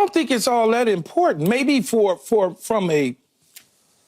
don't think it's all that important. Maybe from a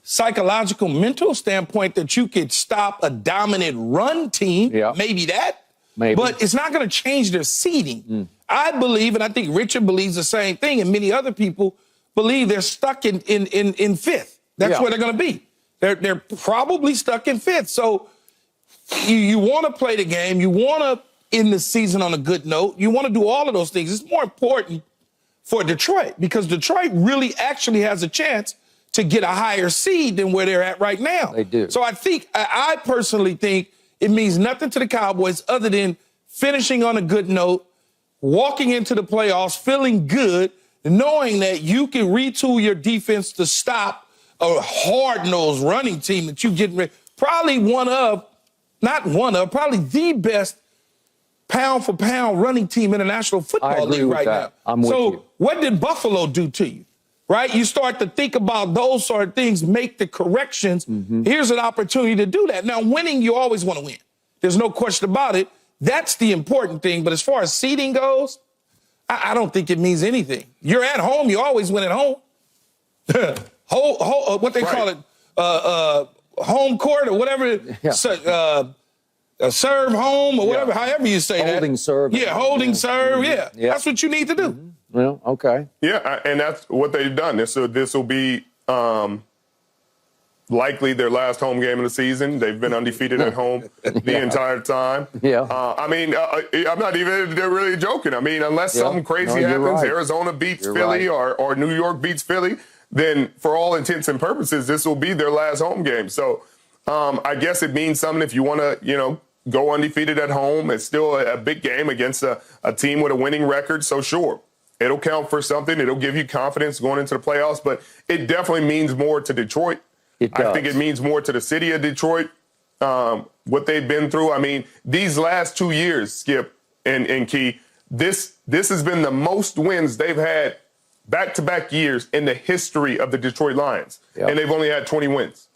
psychological, mental standpoint that you could stop a dominant run team, maybe that. Maybe. But it's not going to change their seeding. I believe, and I think Richard believes the same thing, and many other people believe they're stuck in fifth. That's where they're going to be. They're probably stuck in fifth. So you want to play the game. You want to end the season on a good note. You want to do all of those things. It's more important for Detroit because Detroit really actually has a chance to get a higher seed than where they're at right now. They do. So I personally think it means nothing to the Cowboys other than finishing on a good note, walking into the playoffs, feeling good, knowing that you can retool your defense to stop a hard-nosed running team that you get ready. Probably probably the best pound-for-pound running team in the National Football League right now. I'm with you. What did Buffalo do to you? Right? You start to think about those sort of things, make the corrections. Here's an opportunity to do that. Now, winning, you always want to win. There's no question about it. That's the important thing. But as far as seeding goes, I don't think it means anything. You're at home. You always win at home. What they call it, home court or whatever. Serve home or whatever, however you say that. Holding serve. Yeah, holding serve. Yeah. That's what you need to do. Well, okay. Yeah, and that's what they've done. This will be likely their last home game of the season. They've been undefeated at home the entire time. I'm not even really joking. I mean, unless something crazy happens, Arizona beats Philly or New York beats Philly, then for all intents and purposes, this will be their last home game. So I guess it means something if you want to, go undefeated at home. It's still a big game against a team with a winning record. So sure, it'll count for something. It'll give you confidence going into the playoffs, but it definitely means more to Detroit. I think it means more to the city of Detroit, what they've been through. I mean, these last 2 years, Skip and Key, this has been the most wins they've had back-to-back years in the history of the Detroit Lions, and they've only had 20 wins.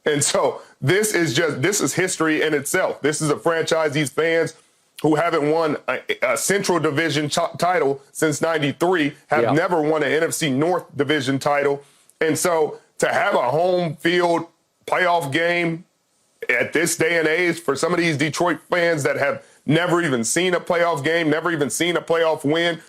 And so this is history in itself. This is a franchise, these fans who haven't won a Central Division title since '93 have never won an NFC North Division title. And so to have a home field playoff game at this day and age for some of these Detroit fans that have never even seen a playoff game, never even seen a playoff win,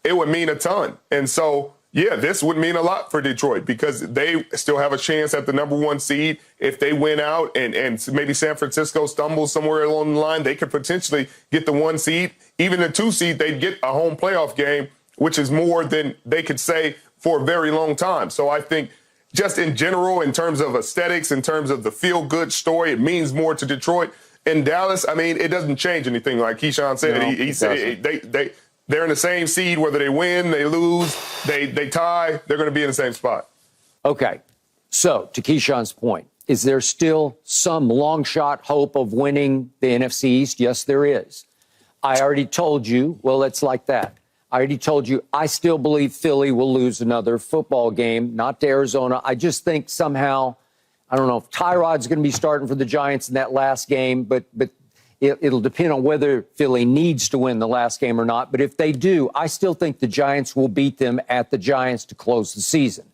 it would mean a ton. And so, yeah, this would mean a lot for Detroit because they still have a chance at the #1 seed. If they win out and maybe San Francisco stumbles somewhere along the line, they could potentially get the 1 seed. Even the 2 seed, they'd get a home playoff game, which is more than they could say for a very long time. So I think just in general, in terms of aesthetics, in terms of the feel-good story, it means more to Detroit. In Dallas, I mean, it doesn't change anything. Like Keyshawn said, he said they're in the same seed, whether they win, they lose, they tie, they're going to be in the same spot. Okay. So, to Keyshawn's point, is there still some long shot hope of winning the NFC East? Yes, there is. I already told you, well, it's like that. I already told you, I still believe Philly will lose another football game, not to Arizona. I just think somehow, I don't know if Tyrod's going to be starting for the Giants in that last game, but it'll depend on whether Philly needs to win the last game or not. But if they do, I still think the Giants will beat them at the Giants to close the season.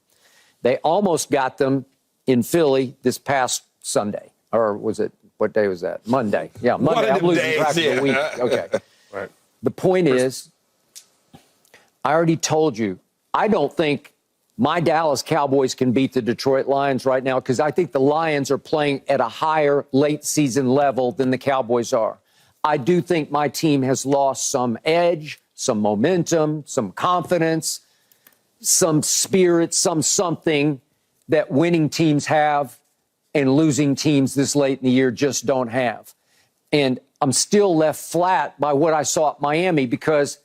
They almost got them in Philly this past Sunday. Or was it, what day was that? Monday. Yeah, Monday. I'm losing track of the week. Okay. Right. The point is, I already told you, I don't think my Dallas Cowboys can beat the Detroit Lions right now because I think the Lions are playing at a higher late season level than the Cowboys are. I do think my team has lost some edge, some momentum, some confidence, some spirit, something that winning teams have and losing teams this late in the year just don't have. And I'm still left flat by what I saw at Miami because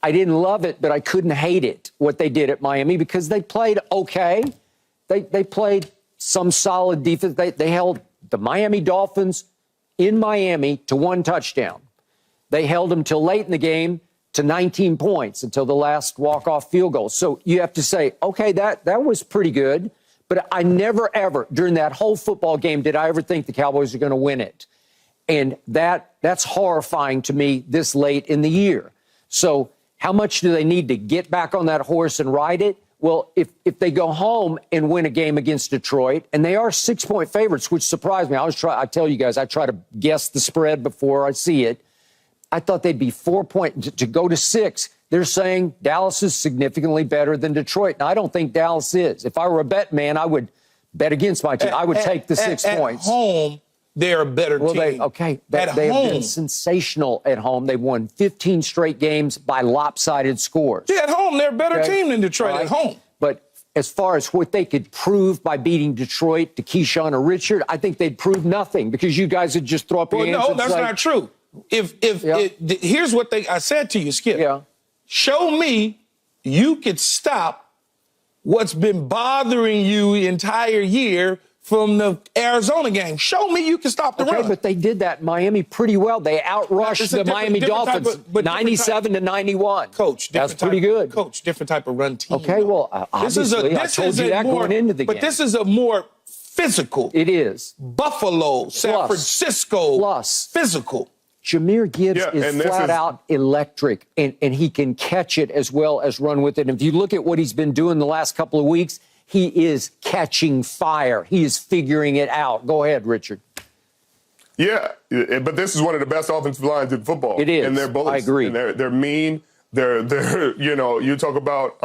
I didn't love it, but I couldn't hate it, what they did at Miami, because they played okay. They played some solid defense. They held the Miami Dolphins in Miami to 1 touchdown. They held them till late in the game to 19 points until the last walk-off field goal. So you have to say, okay, that was pretty good. But I never, ever, during that whole football game, did I ever think the Cowboys are going to win it. And that's horrifying to me this late in the year. So How much do they need to get back on that horse and ride it? Well, if they go home and win a game against Detroit, and they are 6-point favorites, which surprised me. I tell you guys, I try to guess the spread before I see it. I thought they'd be 4-point to go to 6. They're saying Dallas is significantly better than Detroit. Now, I don't think Dallas is. If I were a bet man, I would bet against my team. I would take the 6 points. At home, they're a better team. They have been sensational at home. They've won 15 straight games by lopsided scores. Yeah, at home, they're a better team than Detroit at home. But as far as what they could prove by beating Detroit to Keyshawn or Richard, I think they'd prove nothing because you guys would just throw up your hands. No, that's not true. Here's what I said to you, Skip. Yeah. Show me you could stop what's been bothering you the entire year from the Arizona game. Show me you can stop the run. But they did that in Miami pretty well. They outrushed the Miami Dolphins 97-91. Coach, that's pretty good. Coach, different type of run team. Okay, well, obviously, I told you that going into the game. But this is a more physical. It is. Buffalo, San Francisco. Plus. Physical. Jahmyr Gibbs is flat out electric, and he can catch it as well as run with it. And if you look at what he's been doing the last couple of weeks, he is catching fire. He is figuring it out. Go ahead, Richard. Yeah, but this is one of the best offensive lines in football. It is. And they're bullets. I agree. And they're mean. They're you talk about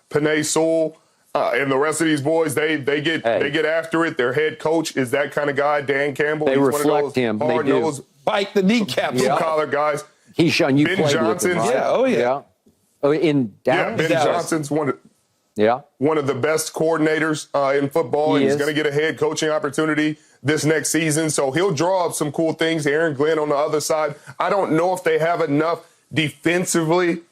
Penei Sewell and the rest of these boys. They get after it. Their head coach is that kind of guy, Dan Campbell. They He's reflect one of those him. hard-nosed, bite the kneecap. blue-collar guys. Keyshawn, you Ben played Johnson's, with him, right? Oh, yeah. Oh, in Dallas? Ben Johnson's one of the best coordinators in football, and he's going to get a head coaching opportunity this next season. So he'll draw up some cool things. Aaron Glenn on the other side. I don't know if they have enough defensively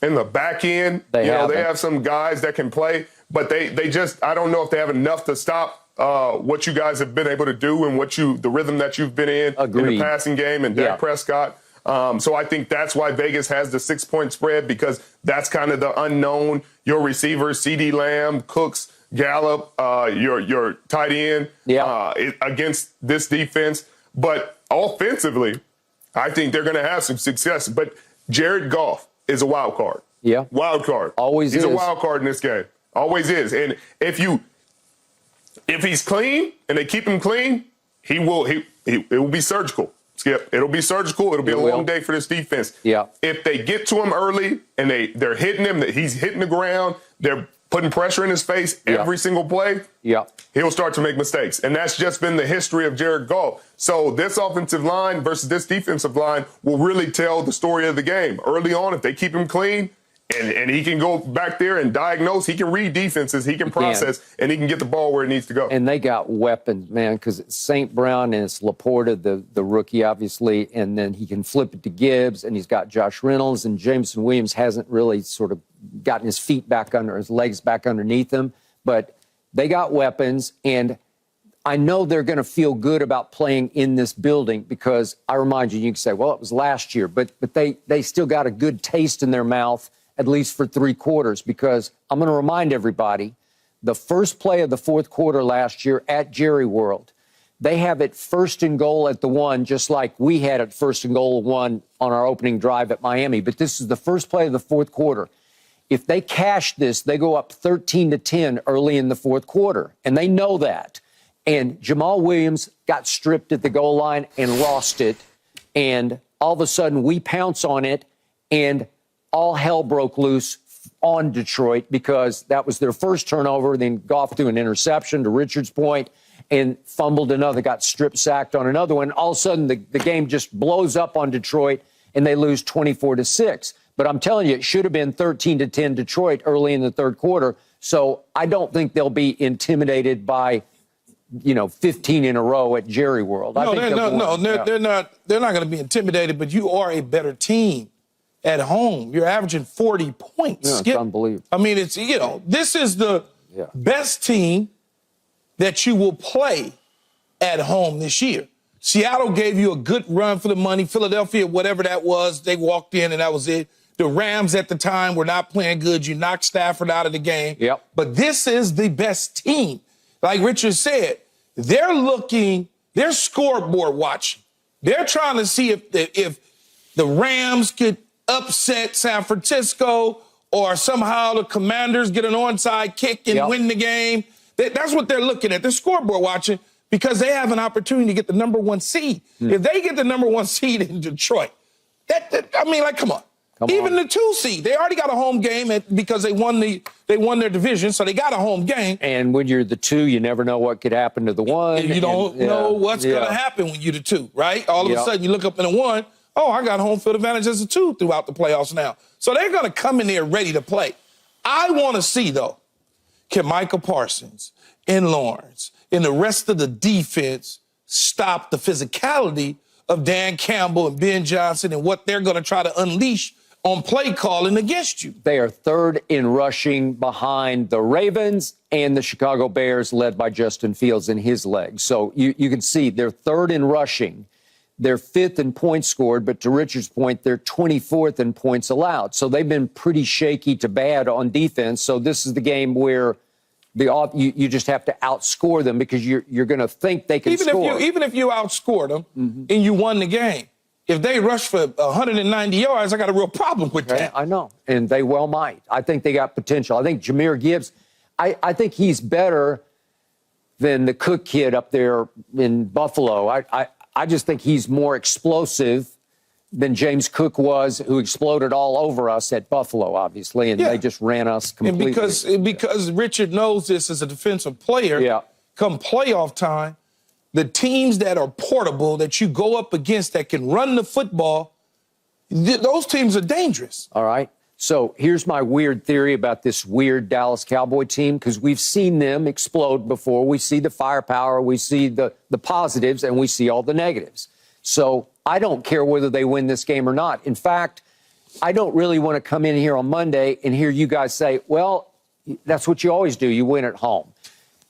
in the back end. They have some guys that can play, but they just, I don't know if they have enough to stop what you guys have been able to do and the rhythm that you've been in the passing game and Dak Prescott. So I think that's why Vegas has the 6-point spread, because that's kind of the unknown. Your receivers, CeeDee Lamb, Cooks, Gallup, your tight end against this defense. But offensively, I think they're going to have some success. But Jared Goff is a wild card. Yeah. Wild card. Always is. He's a wild card in this game. Always is. And if he's clean and they keep him clean, it will be surgical. Skip. It'll be surgical. It'll be a long day for this defense. Yeah. If they get to him early and they're hitting him, he's hitting the ground, they're putting pressure in his face every single play, he'll start to make mistakes. And that's just been the history of Jared Goff. So this offensive line versus this defensive line will really tell the story of the game. Early on, if they keep him clean and he can go back there and diagnose, he can read defenses, he can process, and he can get the ball where it needs to go. And they got weapons, man, because it's St. Brown and it's Laporta, the rookie, obviously, and then he can flip it to Gibbs, and he's got Josh Reynolds, and Jameson Williams hasn't really sort of gotten his legs back underneath him. But they got weapons, and I know they're going to feel good about playing in this building because I remind you, you can say, well, it was last year, but they still got a good taste in their mouth, at least for 3 quarters, because I'm going to remind everybody, the first play of the fourth quarter last year at Jerry World, they have it 1st and goal at the 1, just like we had it 1st and goal 1 on our opening drive at Miami. But this is the first play of the fourth quarter. If they cash this, they go up 13-10 early in the fourth quarter, and they know that. And Jamal Williams got stripped at the goal line and lost it, and all of a sudden we pounce on it, and all hell broke loose on Detroit because that was their first turnover. Then Goff threw an interception, to Richard's point, and fumbled another, got strip-sacked on another one. All of a sudden, the game just blows up on Detroit, and they lose 24-6. But I'm telling you, it should have been 13-10 Detroit early in the third quarter. So I don't think they'll be intimidated by 15 in a row at Jerry World. They're not going to be intimidated, but you are a better team at home. You're averaging 40 points. Yeah, it's unbelievable. I mean, it's, this is the best team that you will play at home this year. Seattle gave you a good run for the money. Philadelphia, whatever that was, they walked in and that was it. The Rams at the time were not playing good. You knocked Stafford out of the game. Yep. But this is the best team. Like Richard said, they're scoreboard watching. They're trying to see if the Rams could upset San Francisco or somehow the Commanders get an onside kick and win the game. That's what they're looking at. They're scoreboard watching because they have an opportunity to get the number 1 seed. If they get the number 1 seed in Detroit, come on. Even the 2 seed, they already got a home game because they won their division, so they got a home game. And when you're the 2, you never know what could happen to the 1. And you don't know what's going to happen when you're the 2, right? All of a sudden, you look up in the 1, I got home field advantage as a 2 throughout the playoffs now. So they're going to come in there ready to play. I want to see, though, can Michael Parsons and Lawrence and the rest of the defense stop the physicality of Dan Campbell and Ben Johnson and what they're going to try to unleash on play calling against you. They are 3rd in rushing behind the Ravens and the Chicago Bears, led by Justin Fields and his legs. So you can see they're 3rd in rushing. They're 5th in points scored, but to Richard's point, they're 24th in points allowed. So they've been pretty shaky to bad on defense. So this is the game where you just have to outscore them because you're going to think they can score. Even if you outscored them and you won the game, if they rush for 190 yards, I got a real problem with that. I know, and they well might. I think they got potential. I think Jahmyr Gibbs, I think he's better than the Cook kid up there in Buffalo. I just think he's more explosive than James Cook was, who exploded all over us at Buffalo, obviously, and they just ran us completely. And because Richard knows this as a defensive player, come playoff time, the teams that are portable, that you go up against that can run the football, those teams are dangerous. All right. So here's my weird theory about this weird Dallas Cowboy team, because we've seen them explode before. We see the firepower, we see the positives, and we see all the negatives. So I don't care whether they win this game or not. In fact, I don't really want to come in here on Monday and hear you guys say, well, that's what you always do. You win at home.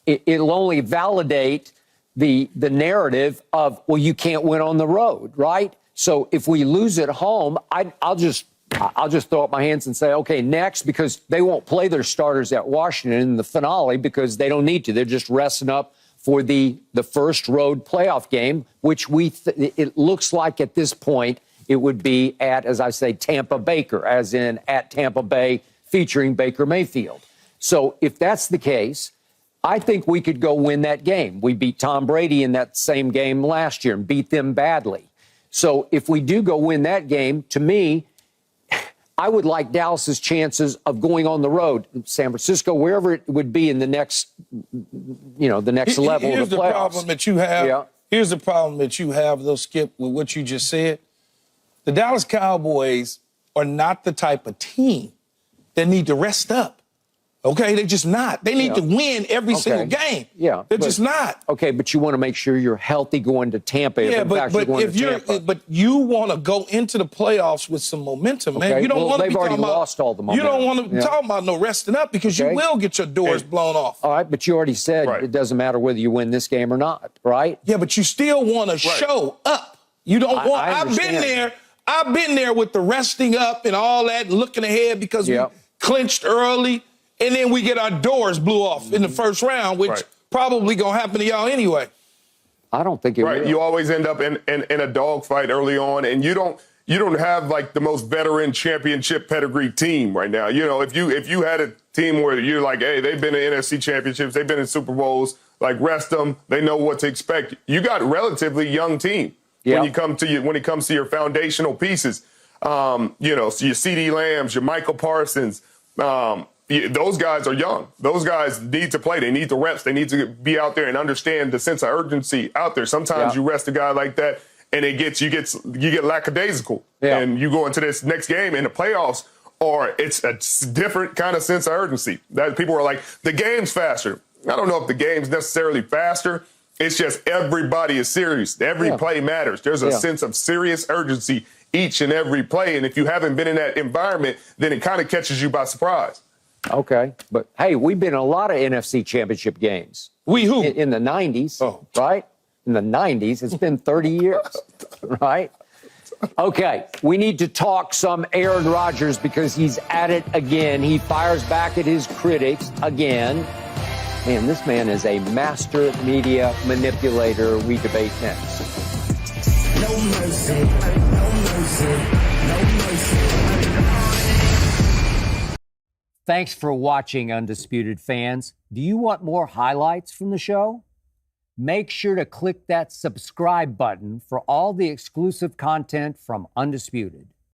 It'll only validate the narrative of, well, you can't win on the road, right? So if we lose at home, I'll just throw up my hands and say, okay, next, because they won't play their starters at Washington in the finale because they don't need to. They're just resting up for the first road playoff game, which it looks like at this point it would be at, as I say, Tampa Baker, as in at Tampa Bay featuring Baker Mayfield. So if that's the case, I think we could go win that game. We beat Tom Brady in that same game last year and beat them badly. So if we do go win that game, to me, I would like Dallas's chances of going on the road, San Francisco, wherever it would be in the next, the next level of the playoffs. Problem that you have. Here's the problem that you have, though, Skip, with what you just said. The Dallas Cowboys are not the type of team that need to rest up. Okay, they're just not. They need to win every single game. Yeah, they're just not. Okay, but you want to make sure you're healthy going to Tampa. Yeah, but you want to go into the playoffs with some momentum, man. You don't want to be talking about lost all the momentum. You don't want to talk about no resting up because you will get your doors blown off. All right, but you already said it doesn't matter whether you win this game or not, right? Yeah, but you still want to show up. You don't want. I've been there. I've been there with the resting up and all that, and looking ahead because we clinched early. And then we get our doors blew off in the first round, which probably going to happen to y'all anyway. I don't think it will. You always end up in a dogfight early on, and you don't have like the most veteran championship pedigree team right now. If you had a team where you're like, hey, they've been in NFC championships, they've been in Super Bowls, like rest them, they know what to expect. You got a relatively young team when it comes to your foundational pieces. So your CeeDee Lambs, your Michael Parsons. Those guys are young. Those guys need to play. They need the reps. They need to be out there and understand the sense of urgency out there. Sometimes you rest a guy like that, and you get lackadaisical, and you go into this next game in the playoffs, or it's a different kind of sense of urgency. That people are like, the game's faster. I don't know if the game's necessarily faster. It's just everybody is serious. Every play matters. There's a sense of serious urgency each and every play, and if you haven't been in that environment, then it kind of catches you by surprise. Okay, but hey, we've been in a lot of NFC championship games. Who? In the 90s, right? In the 90s. It's been 30 years, right? Okay, we need to talk some Aaron Rodgers because he's at it again. He fires back at his critics again. Man, this man is a master media manipulator. We debate next. No mercy, no mercy, no mercy. Thanks for watching, Undisputed fans. Do you want more highlights from the show? Make sure to click that subscribe button for all the exclusive content from Undisputed.